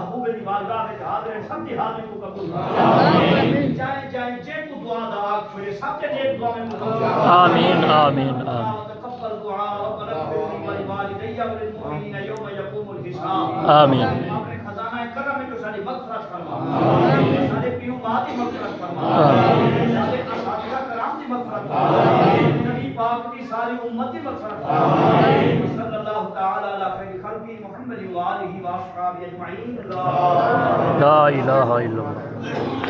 महबूब की बारगाह में हाजिर है सब हाजिर को कबूल फरमा चाहे चाहे जे को दुआ दा आखिर सब जे नेक दुआ में आमीन आमीन आमीन तकब्बल दुआ रब्बना इग़फिर ली व लिवालिदैया व लिलमुमिनीना यौम यक़ूमुल हिसाब आमीन अपने खजाना करम में जो सारी मग़फ़िरत फरमा सारे पीऊ मां की मग़फ़िरत फरमा सारे असातिज़ा कराम की मग़फ़िरत फरमा नबी पाक की सारी उम्मत की मग़फ़िरत फरमा सल्लल्लाहु तआला अला खैर खल्क़ी मुहम्मद व आलिहि व अस्हाबिहि अजमईन ला इलाहा इल्लल्लाह।